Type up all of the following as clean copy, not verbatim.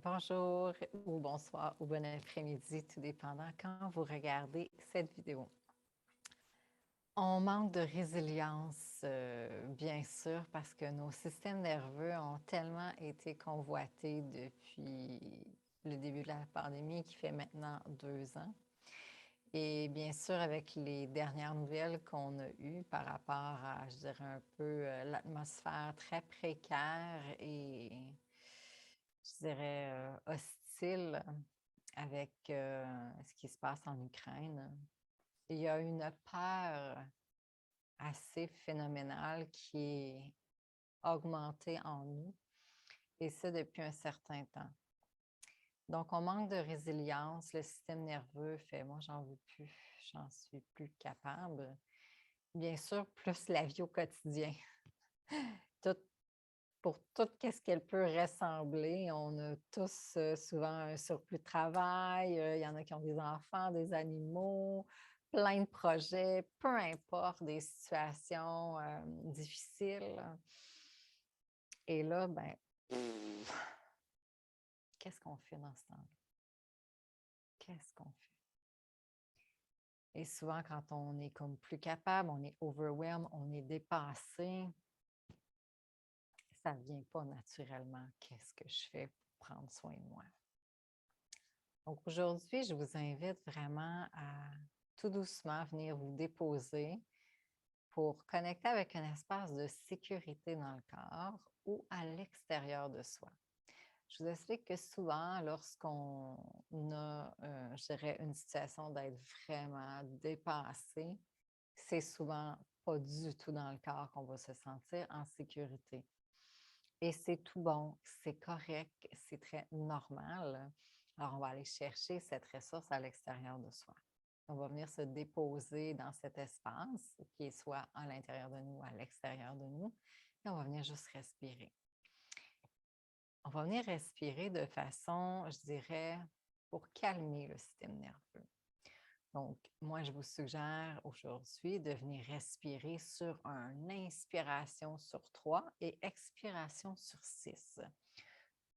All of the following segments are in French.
Bonjour ou bonsoir ou bon après-midi, tout dépendant quand vous regardez cette vidéo. On manque de résilience, bien sûr, parce que nos systèmes nerveux ont tellement été convoités depuis le début de la pandémie qui fait maintenant 2 ans. Et bien sûr, avec les dernières nouvelles qu'on a eues par rapport à, je dirais un peu, l'atmosphère très précaire et je dirais hostile avec ce qui se passe en Ukraine. Il y a une peur assez phénoménale qui est augmentée en nous, et ça depuis un certain temps. Donc, on manque de résilience, le système nerveux fait, moi, j'en veux plus, j'en suis plus capable. Bien sûr, plus la vie au quotidien. Tout, pour tout ce qu'elle peut ressembler, on a tous souvent un surplus de travail, il y en a qui ont des enfants, des animaux, plein de projets, peu importe, des situations difficiles. Et là, ben, qu'est-ce qu'on fait dans ce temps-là? Qu'est-ce qu'on fait? Et souvent, quand on est comme plus capable, on est overwhelmed, on est dépassé, ça ne vient pas naturellement. Qu'est-ce que je fais pour prendre soin de moi? Donc aujourd'hui, je vous invite vraiment à tout doucement venir vous déposer pour connecter avec un espace de sécurité dans le corps ou à l'extérieur de soi. Je vous explique que souvent, lorsqu'on a, je dirais, une situation d'être vraiment dépassé, c'est souvent pas du tout dans le corps qu'on va se sentir en sécurité. Et c'est tout bon, c'est correct, c'est très normal. Alors, on va aller chercher cette ressource à l'extérieur de soi. On va venir se déposer dans cet espace qui est soit à l'intérieur de nous ou à l'extérieur de nous, et on va venir juste respirer. On va venir respirer de façon, je dirais, pour calmer le système nerveux. Donc, moi, je vous suggère aujourd'hui de venir respirer sur une inspiration sur 3 et expiration sur 6.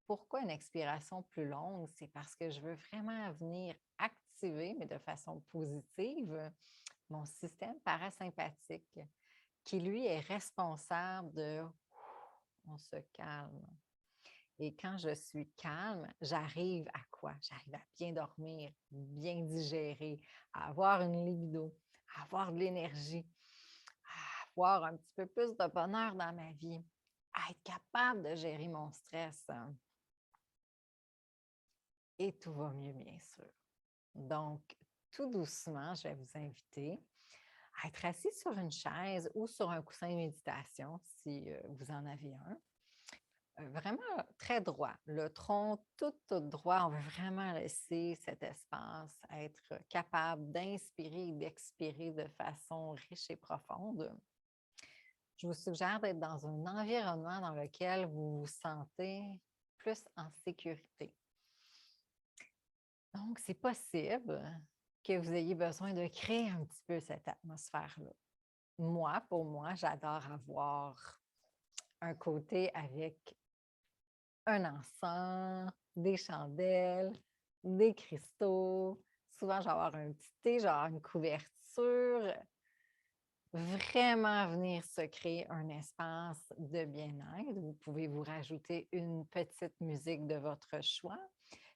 Pourquoi une expiration plus longue? C'est parce que je veux vraiment venir activer, mais de façon positive, mon système parasympathique, qui lui est responsable de on se calme. Et quand je suis calme, j'arrive à quoi? J'arrive à bien dormir, bien digérer, à avoir une libido, à avoir de l'énergie, à avoir un petit peu plus de bonheur dans ma vie, à être capable de gérer mon stress. Et tout va mieux, bien sûr. Donc, tout doucement, je vais vous inviter à être assis sur une chaise ou sur un coussin de méditation, si vous en avez un. Vraiment très droit, le tronc tout droit. On veut vraiment laisser cet espace, être capable d'inspirer et d'expirer de façon riche et profonde. Je vous suggère d'être dans un environnement dans lequel vous vous sentez plus en sécurité. Donc, c'est possible que vous ayez besoin de créer un petit peu cette atmosphère-là. Moi, pour moi, j'adore avoir un côté avec un encens, des chandelles, des cristaux. Souvent, je vais avoir un petit thé, je vais avoir une couverture. Vraiment venir se créer un espace de bien-être. Vous pouvez vous rajouter une petite musique de votre choix.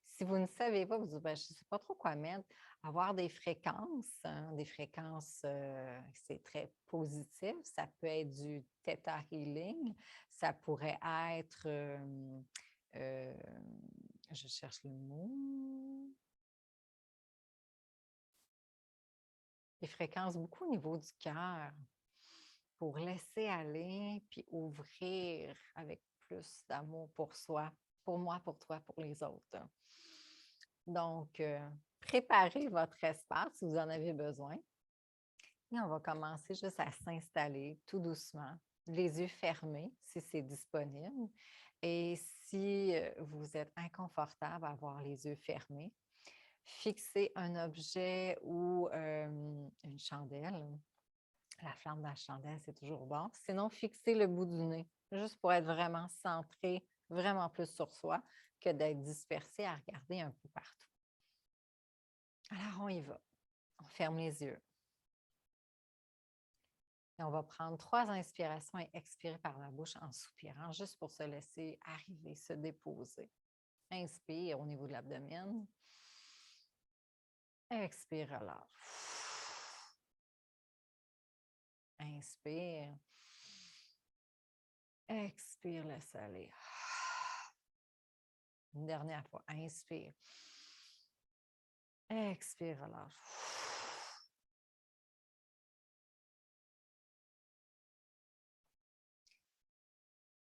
Si vous ne savez pas, vous dites, ben, je ne sais pas trop quoi mettre, avoir des fréquences, hein, des fréquences, c'est très positif. Ça peut être du Theta Healing, ça pourrait être, euh, je cherche le mot, des fréquences beaucoup au niveau du cœur pour laisser aller puis ouvrir avec plus d'amour pour soi, pour moi, pour toi, pour les autres. Donc, préparez votre espace si vous en avez besoin. Et on va commencer juste à s'installer tout doucement, les yeux fermés si c'est disponible. Et si vous êtes inconfortable à avoir les yeux fermés, fixez un objet ou une chandelle. La flamme de la chandelle, c'est toujours bon. Sinon, fixez le bout du nez, juste pour être vraiment centré vraiment plus sur soi que d'être dispersé à regarder un peu partout. Alors, on y va. On ferme les yeux. Et on va prendre 3 inspirations et expirer par la bouche en soupirant, juste pour se laisser arriver, se déposer. Inspire au niveau de l'abdomen. Expire, relâche. Inspire. Expire, laisse aller. Une dernière fois. Inspire. Expire, relâche.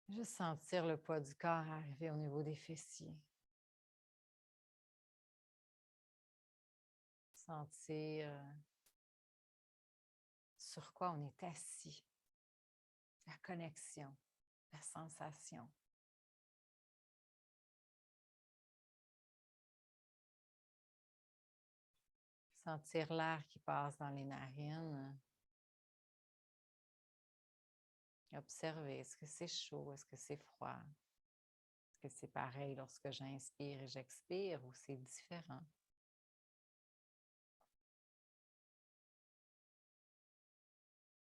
Juste sentir le poids du corps arriver au niveau des fessiers. Sentir sur quoi on est assis. La connexion, la sensation. Sentir l'air qui passe dans les narines. Observer, est-ce que c'est chaud, est-ce que c'est froid? Est-ce que c'est pareil lorsque j'inspire et j'expire ou c'est différent?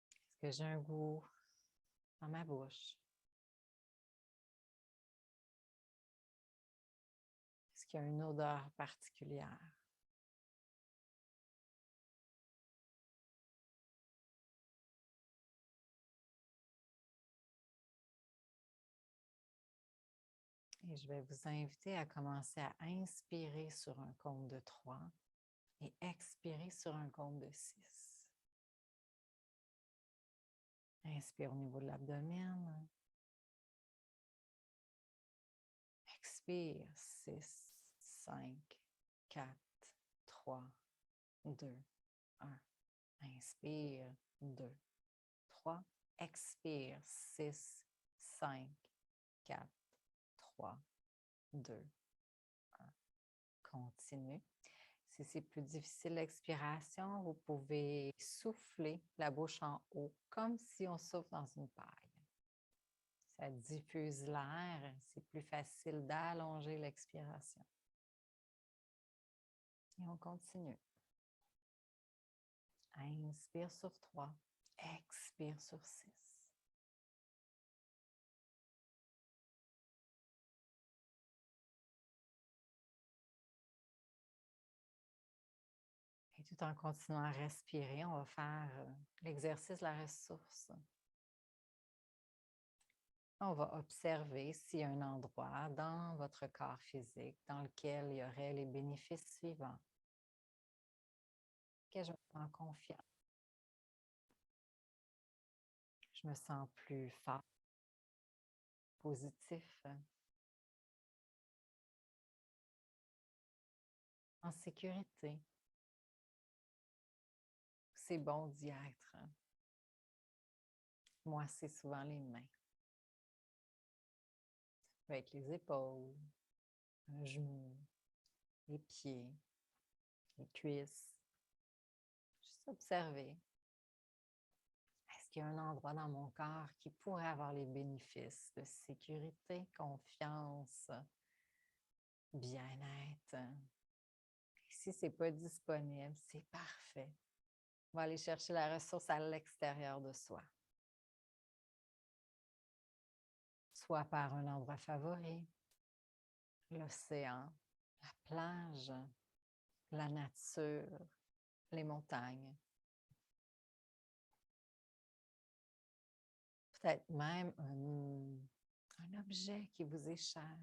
Est-ce que j'ai un goût dans ma bouche? Est-ce qu'il y a une odeur particulière? Et je vais vous inviter à commencer à inspirer sur un compte de 3 et expirer sur un compte de 6. Inspire au niveau de l'abdomen. Expire. 6, 5, 4, 3, 2, 1. Inspire. 2, 3. Expire. 6, 5, 4, 3, 2, 1. Continue. Si c'est plus difficile l'expiration, vous pouvez souffler la bouche en haut, comme si on souffle dans une paille. Ça diffuse l'air, c'est plus facile d'allonger l'expiration. Et on continue. Inspire sur 3, expire sur 6. Et tout en continuant à respirer, on va faire l'exercice de la ressource. On va observer s'il y a un endroit dans votre corps physique dans lequel il y aurait les bénéfices suivants. Que je me sens confiante. Je me sens plus fort, positif, en sécurité. C'est bon d'y être. Moi, c'est souvent les mains. Ça peut être les épaules, un genou, les pieds, les cuisses. Juste observer. Est-ce qu'il y a un endroit dans mon corps qui pourrait avoir les bénéfices de sécurité, confiance, bien-être? Si ce n'est pas disponible, c'est parfait. On va aller chercher la ressource à l'extérieur de soi. Soit par un endroit favori, l'océan, la plage, la nature, les montagnes. Peut-être même un objet qui vous est cher.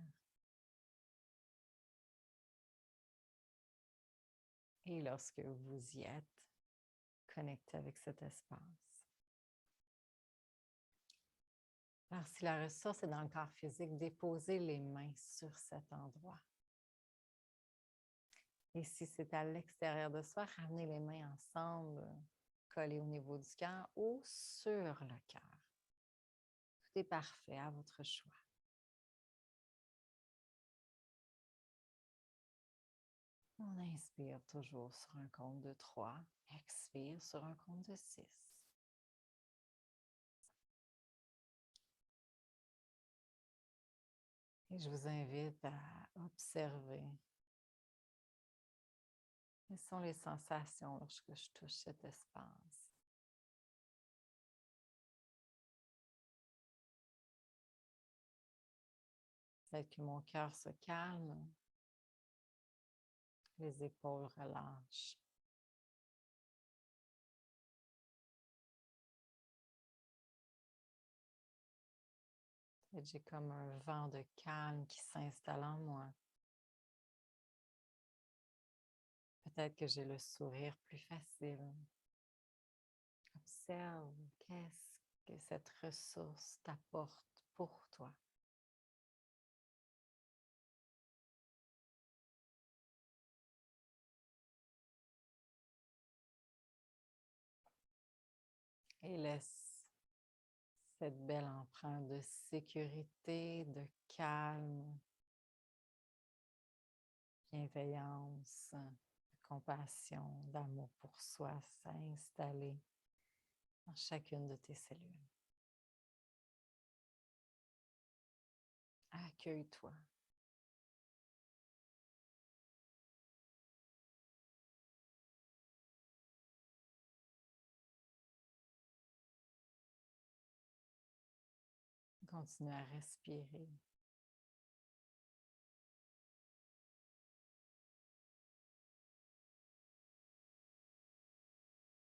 Et lorsque vous y êtes, connecté avec cet espace. Alors, si la ressource est dans le corps physique, déposez les mains sur cet endroit. Et si c'est à l'extérieur de soi, ramenez les mains ensemble, collées au niveau du cœur ou sur le cœur. Tout est parfait, à votre choix. On inspire toujours sur un compte de 3, expire sur un compte de 6. Et je vous invite à observer quelles sont les sensations lorsque je touche cet espace. Peut-être que mon cœur se calme, les épaules relâchent. Peut-être que j'ai comme un vent de calme qui s'installe en moi. Peut-être que j'ai le sourire plus facile. Observe qu'est-ce que cette ressource t'apporte pour toi. Et laisse cette belle empreinte de sécurité, de calme, bienveillance, de compassion, d'amour pour soi s'installer dans chacune de tes cellules. Accueille-toi. Continue à respirer.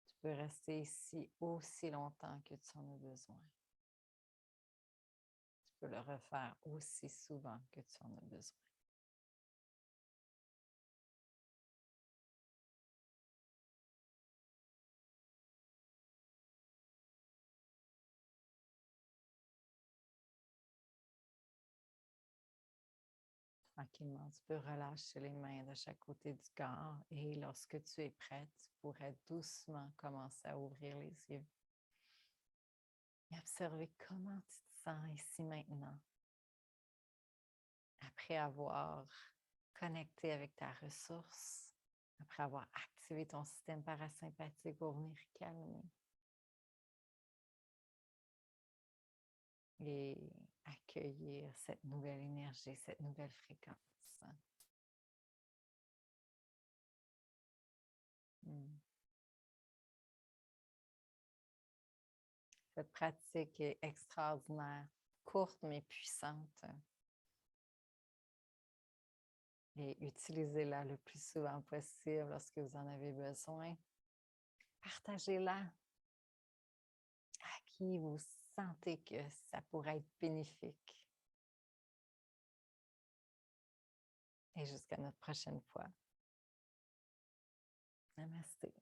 Tu peux rester ici aussi longtemps que tu en as besoin. Tu peux le refaire aussi souvent que tu en as besoin. Tranquillement, tu peux relâcher les mains de chaque côté du corps et lorsque tu es prête, tu pourrais doucement commencer à ouvrir les yeux et observer comment tu te sens ici maintenant après avoir connecté avec ta ressource, après avoir activé ton système parasympathique pour venir calmer et accueillir cette nouvelle énergie, cette nouvelle fréquence. Cette pratique est extraordinaire, courte mais puissante. Et utilisez-la le plus souvent possible lorsque vous en avez besoin. Partagez-la à qui vous sentez que ça pourrait être bénéfique. Et jusqu'à notre prochaine fois. Namasté.